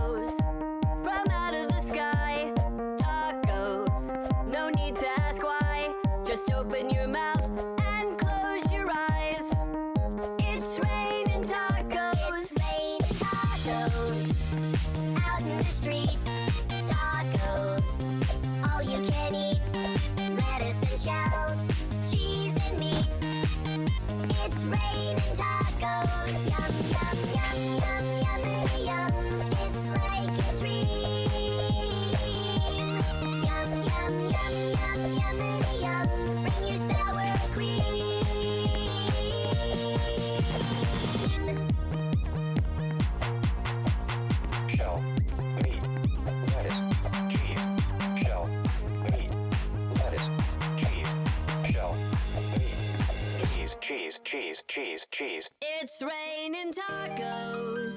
tacos from out of the sky. Tacos, no need to ask why. Just open your mouth and close your eyes. It's raining tacos. It's raining tacos out in the street. Tacos, all you can eat. Lettuce and shells, cheese and meat. It's raining tacos. Yum, yum, yum, yum, yummity yum. It's like a dream. Yum, yum, yum, yum, yummity yum. Bring your sour cream. Shell, meat, lettuce, cheese. Shell, meat, lettuce, cheese. Shell, meat, cheese, cheese, cheese, cheese, cheese. It's raining tacos.